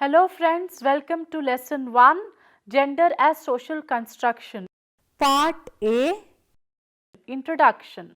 Hello friends, welcome to lesson 1, Gender as Social Construction. Part A. Introduction.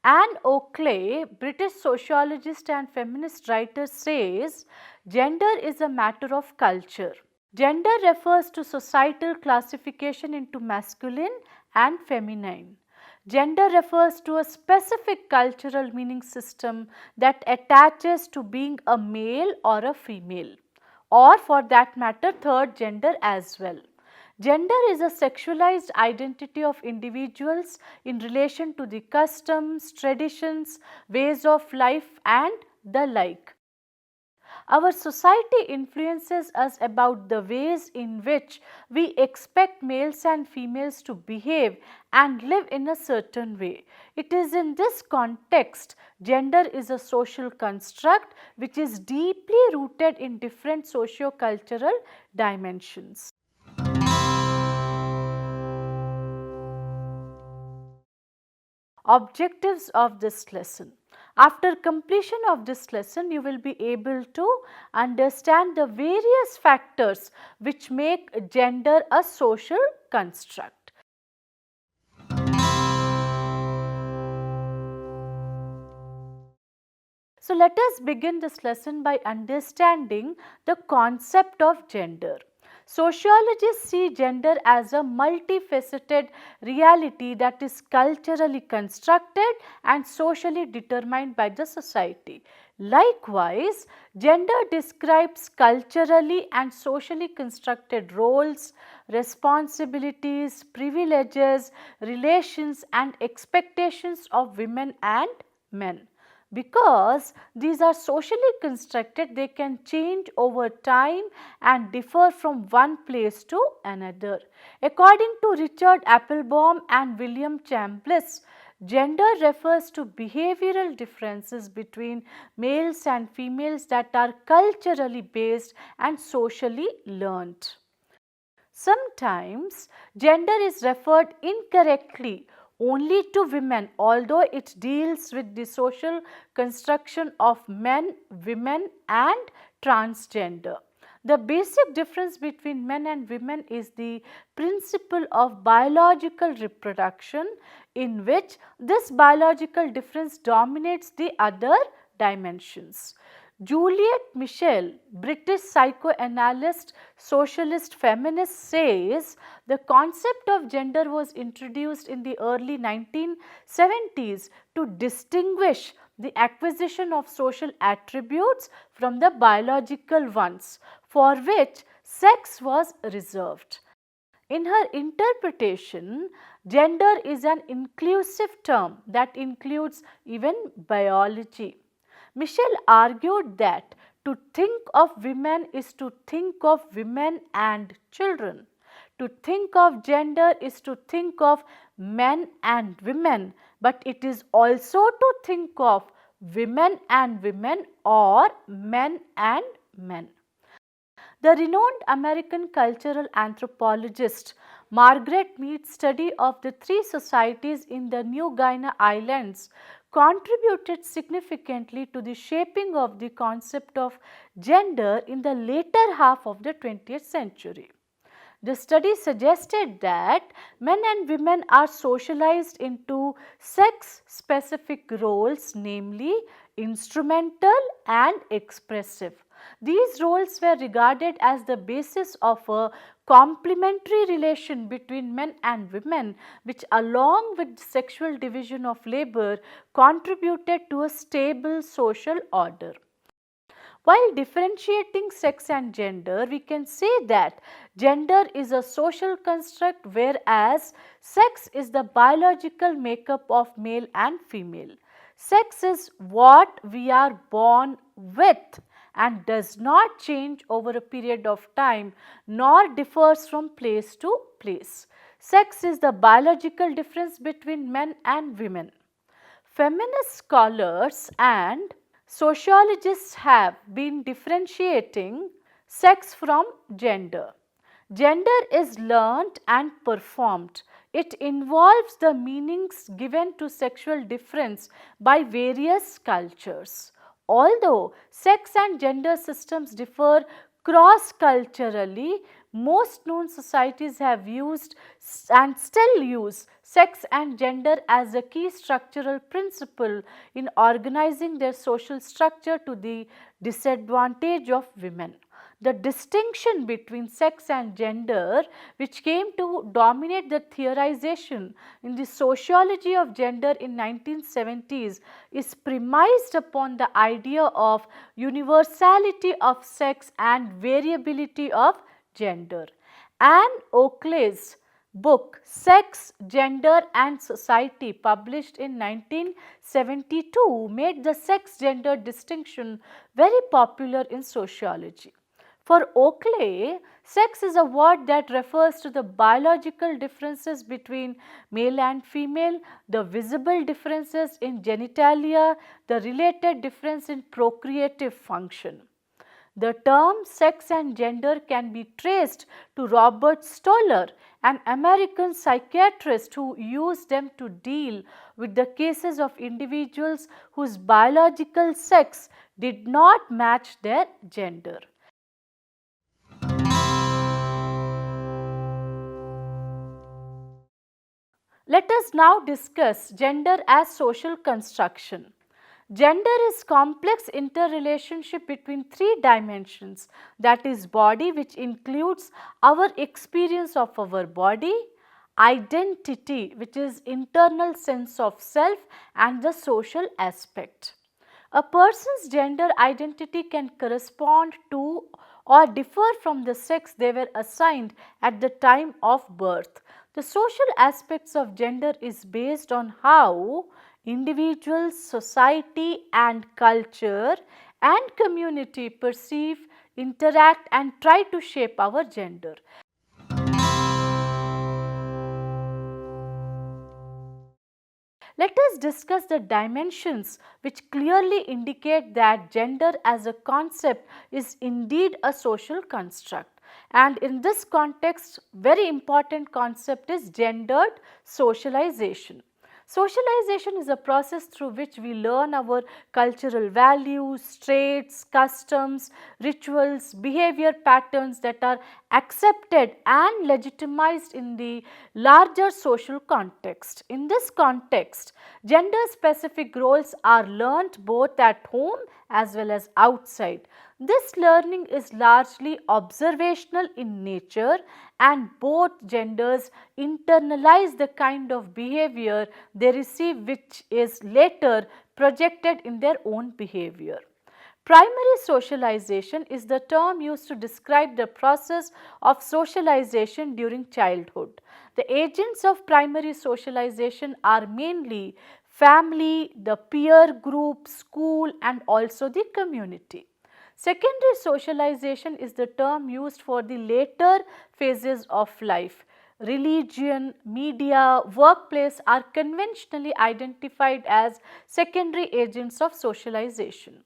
Anne Oakley, British sociologist and feminist writer, says gender is a matter of culture. Gender refers to societal classification into masculine and feminine. Gender refers to a specific cultural meaning system that attaches to being a male or a female, or for that matter third gender as well. Gender is a sexualized identity of individuals in relation to the customs, traditions, ways of life and the like. Our society influences us about the ways in which we expect males and females to behave and live in a certain way. It is in this context gender is a social construct which is deeply rooted in different socio-cultural dimensions. Objectives of this lesson. After completion of this lesson, you will be able to understand the various factors which make gender a social construct. So, let us begin this lesson by understanding the concept of gender. Sociologists see gender as a multifaceted reality that is culturally constructed and socially determined by the society. Likewise, gender describes culturally and socially constructed roles, responsibilities, privileges, relations and expectations of women and men. Because these are socially constructed, they can change over time and differ from one place to another. According to Richard Applebaum and William Chambliss, gender refers to behavioral differences between males and females that are culturally based and socially learnt. Sometimes gender is referred incorrectly only to women, although it deals with the social construction of men, women and transgender. The basic difference between men and women is the principle of biological reproduction, in which this biological difference dominates the other dimensions. Juliet Michel, British psychoanalyst, socialist feminist, says the concept of gender was introduced in the early 1970s to distinguish the acquisition of social attributes from the biological ones, for which sex was reserved. In her interpretation, gender is an inclusive term that includes even biology. Michel argued that to think of women is to think of women and children. To think of gender is to think of men and women, but it is also to think of women and women or men and men. The renowned American cultural anthropologist Margaret Mead's study of the three societies in the New Guinea Islands contributed significantly to the shaping of the concept of gender in the later half of the 20th century. The study suggested that men and women are socialized into sex specific roles, namely instrumental and expressive. These roles were regarded as the basis of a complementary relation between men and women, which along with sexual division of labor contributed to a stable social order. While differentiating sex and gender, we can say that gender is a social construct, whereas sex is the biological makeup of male and female. Sex is what we are born with and does not change over a period of time nor differs from place to place. Sex is the biological difference between men and women. Feminist scholars and sociologists have been differentiating sex from gender. Gender is learnt and performed. It involves the meanings given to sexual difference by various cultures. Although sex and gender systems differ cross culturally, most known societies have used and still use sex and gender as a key structural principle in organizing their social structure to the disadvantage of women. The distinction between sex and gender, which came to dominate the theorization in the sociology of gender in 1970s, is premised upon the idea of universality of sex and variability of gender. Anne Oakley's book Sex, Gender and Society, published in 1972, made the sex-gender distinction very popular in sociology. For Oakley, sex is a word that refers to the biological differences between male and female, the visible differences in genitalia, the related difference in procreative function. The term sex and gender can be traced to Robert Stoller, an American psychiatrist who used them to deal with the cases of individuals whose biological sex did not match their gender. Let us now discuss gender as social construction. Gender is complex interrelationship between three dimensions, that is body, which includes our experience of our body, identity, which is internal sense of self, and the social aspect. A person's gender identity can correspond to or differ from the sex they were assigned at the time of birth. The social aspects of gender is based on how individuals, society and culture and community perceive, interact and try to shape our gender. Let us discuss the dimensions which clearly indicate that gender as a concept is indeed a social construct. And in this context, very important concept is gendered socialization. Socialization is a process through which we learn our cultural values, traits, customs, rituals, behavior patterns that are accepted and legitimized in the larger social context. In this context, gender specific roles are learnt both at home as well as outside. This learning is largely observational in nature and both genders internalize the kind of behavior they receive, which is later projected in their own behavior. Primary socialization is the term used to describe the process of socialization during childhood. The agents of primary socialization are mainly family, the peer group, school and also the community. Secondary socialization is the term used for the later phases of life. Religion, media, workplace are conventionally identified as secondary agents of socialization.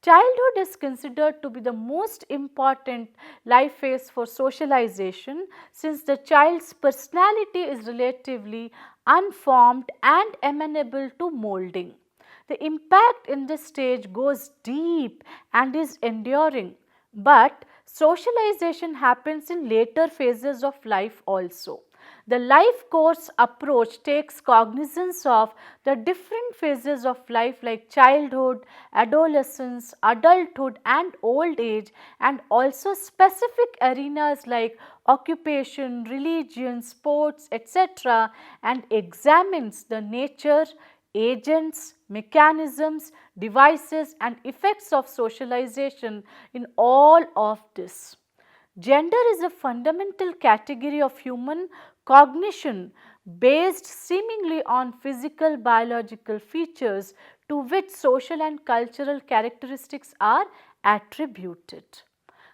Childhood is considered to be the most important life phase for socialization since the child's personality is relatively unformed and amenable to molding. The impact in this stage goes deep and is enduring, but socialization happens in later phases of life also. The life course approach takes cognizance of the different phases of life like childhood, adolescence, adulthood and old age, and also specific arenas like occupation, religion, sports, etc., and examines the nature, agents, mechanisms, devices and effects of socialization in all of this. Gender is a fundamental category of human cognition based seemingly on physical biological features to which social and cultural characteristics are attributed.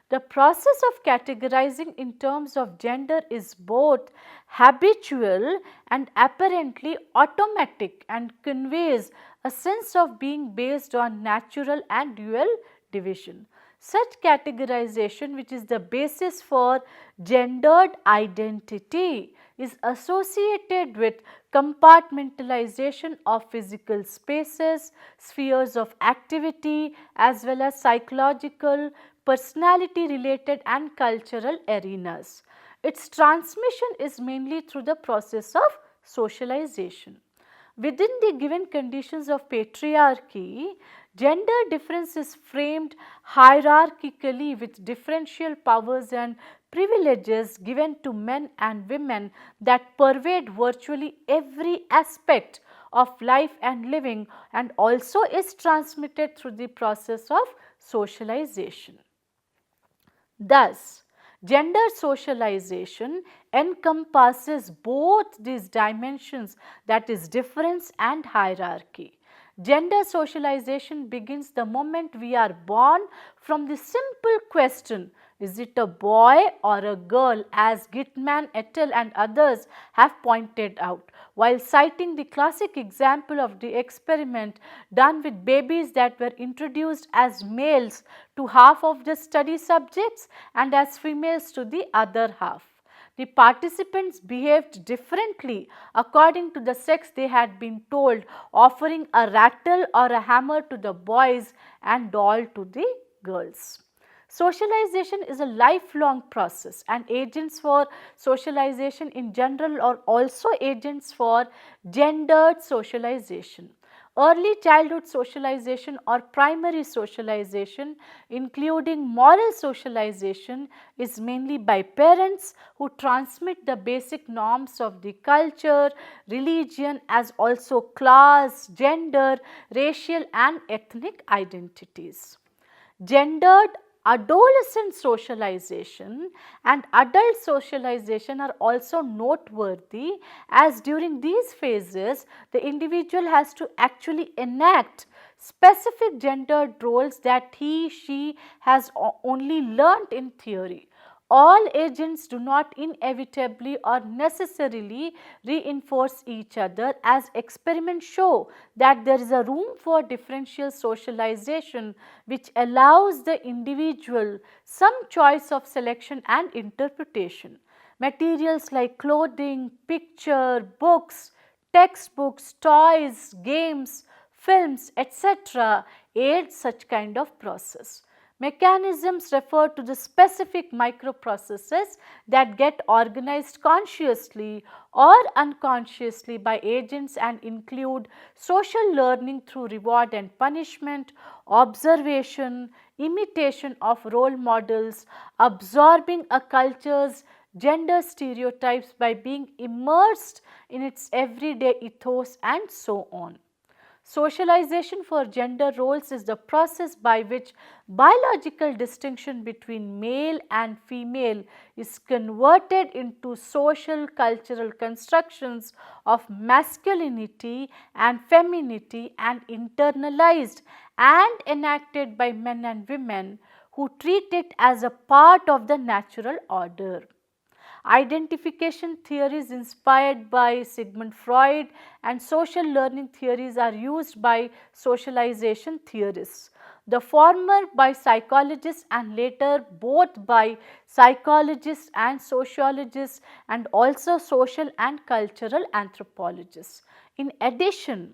The process of categorizing in terms of gender is both habitual and apparently automatic and conveys a sense of being based on natural and dual division. Such categorization, which is the basis for gendered identity, is associated with compartmentalization of physical spaces, spheres of activity, as well as psychological, personality related and cultural arenas. Its transmission is mainly through the process of socialization. Within the given conditions of patriarchy, gender difference is framed hierarchically with differential powers and privileges given to men and women that pervade virtually every aspect of life and living, and also is transmitted through the process of socialization. Thus, gender socialization encompasses both these dimensions, that is difference and hierarchy. Gender socialization begins the moment we are born from the simple question, is it a boy or a girl, as Gitman et al. And others have pointed out, while citing the classic example of the experiment done with babies that were introduced as males to half of the study subjects and as females to the other half. The participants behaved differently according to the sex they had been told, offering a rattle or a hammer to the boys and doll to the girls. Socialization is a lifelong process, and agents for socialization in general are also agents for gendered socialization. Early childhood socialization or primary socialization, including moral socialization, is mainly by parents who transmit the basic norms of the culture, religion, as also class, gender, racial and ethnic identities. Gendered adolescent socialization and adult socialization are also noteworthy, as during these phases the individual has to actually enact specific gendered roles that he/she has only learnt in theory. All agents do not inevitably or necessarily reinforce each other, as experiments show that there is a room for differential socialization which allows the individual some choice of selection and interpretation. Materials like clothing, picture, books, textbooks, toys, games, films, etc. aid such kind of process. Mechanisms refer to the specific microprocesses that get organized consciously or unconsciously by agents and include social learning through reward and punishment, observation, imitation of role models, absorbing a culture's gender stereotypes by being immersed in its everyday ethos, and so on. Socialization for gender roles is the process by which biological distinction between male and female is converted into social cultural constructions of masculinity and femininity and internalized and enacted by men and women who treat it as a part of the natural order. Identification theories inspired by Sigmund Freud and social learning theories are used by socialization theorists. The former by psychologists and later both by psychologists and sociologists, and also social and cultural anthropologists. In addition,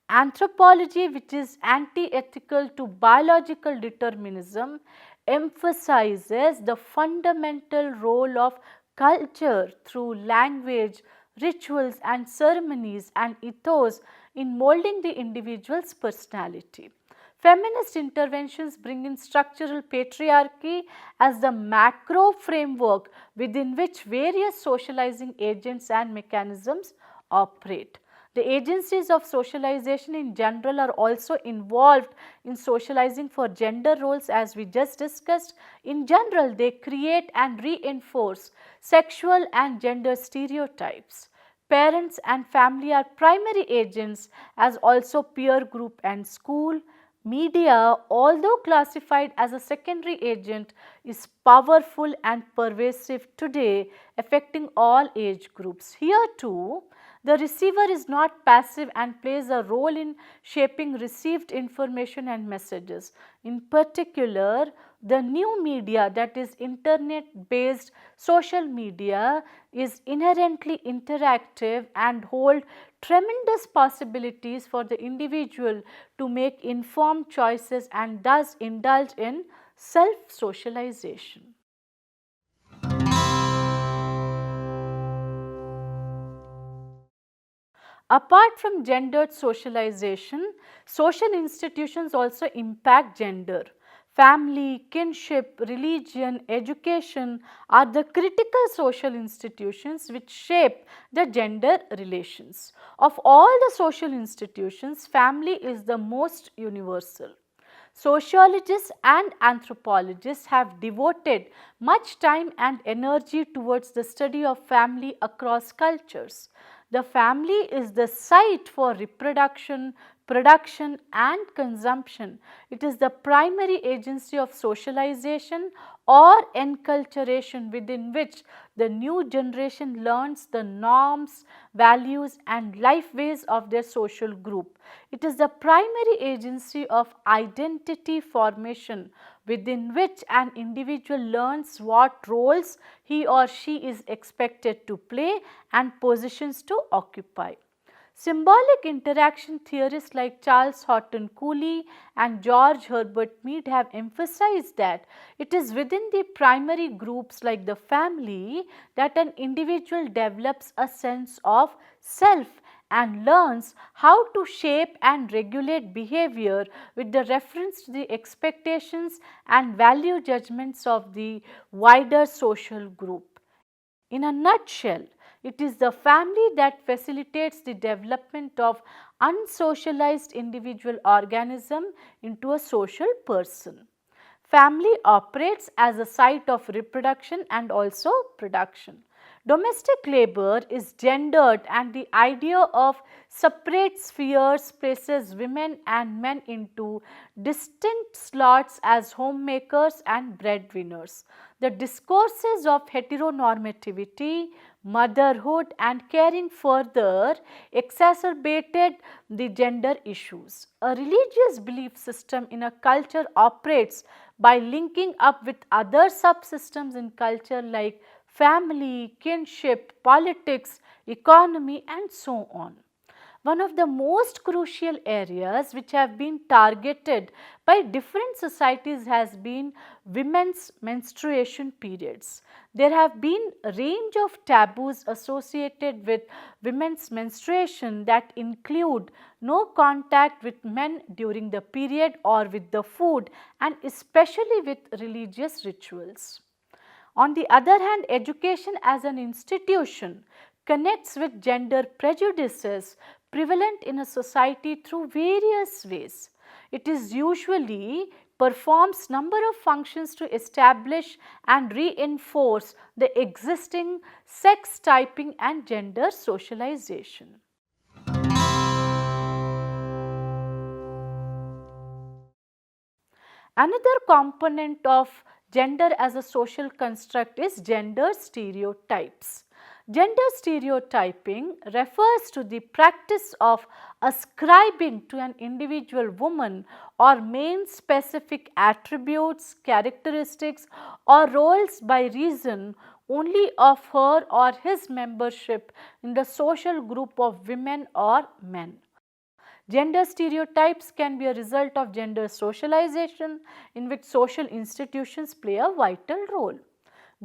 anthropology, which is anti-ethical to biological determinism, emphasizes the fundamental role of culture through language, rituals and ceremonies and ethos in molding the individual's personality. Feminist interventions bring in structural patriarchy as the macro framework within which various socializing agents and mechanisms operate. The agencies of socialization in general are also involved in socializing for gender roles, as we just discussed. In general, they create and reinforce sexual and gender stereotypes. Parents and family are primary agents, as also peer group and school. Media, although classified as a secondary agent, is powerful and pervasive today, affecting all age groups. Here too, the receiver is not passive and plays a role in shaping received information and messages. In particular, The new media, that is internet based social media, is inherently interactive and hold tremendous possibilities for the individual to make informed choices and thus indulge in self socialization. Apart from gendered socialization, social institutions also impact gender. Family, kinship, religion, education are the critical social institutions which shape the gender relations. Of all the social institutions, family is the most universal. Sociologists and anthropologists have devoted much time and energy towards the study of family across cultures. The family is the site for reproduction, production and consumption. It is the primary agency of socialization or enculturation within which the new generation learns the norms, values and life ways of their social group. It is the primary agency of identity formation within which an individual learns what roles he or she is expected to play and positions to occupy. Symbolic interaction theorists like Charles Horton Cooley and George Herbert Mead have emphasized that it is within the primary groups like the family that an individual develops a sense of self and learns how to shape and regulate behavior with the reference to the expectations and value judgments of the wider social group. In a nutshell, it is the family that facilitates the development of unsocialized individual organism into a social person. Family operates as a site of reproduction and also production. Domestic labor is gendered and the idea of separate spheres places women and men into distinct slots as homemakers and breadwinners. The discourses of heteronormativity, motherhood and caring further exacerbated the gender issues. A religious belief system in a culture operates by linking up with other subsystems in culture like family, kinship, politics, economy and so on. One of the most crucial areas which have been targeted by different societies has been women's menstruation periods. There have been a range of taboos associated with women's menstruation that include no contact with men during the period or with the food and especially with religious rituals. On the other hand, education as an institution connects with gender prejudices prevalent in a society through various ways. It is usually performs number of functions to establish and reinforce the existing sex typing and gender socialization. Another component of gender as a social construct is gender stereotypes. Gender stereotyping refers to the practice of ascribing to an individual woman or man specific attributes, characteristics or roles by reason only of her or his membership in the social group of women or men. Gender stereotypes can be a result of gender socialization in which social institutions play a vital role.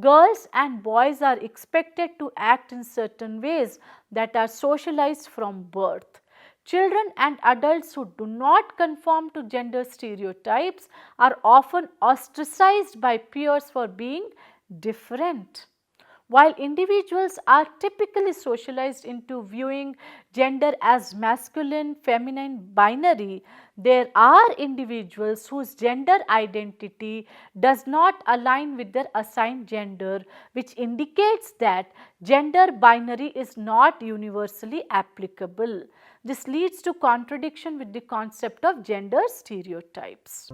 Girls and boys are expected to act in certain ways that are socialized from birth. Children and adults who do not conform to gender stereotypes are often ostracized by peers for being different. While individuals are typically socialized into viewing gender as masculine, feminine, binary, there are individuals whose gender identity does not align with their assigned gender, which indicates that gender binary is not universally applicable. This leads to contradiction with the concept of gender stereotypes.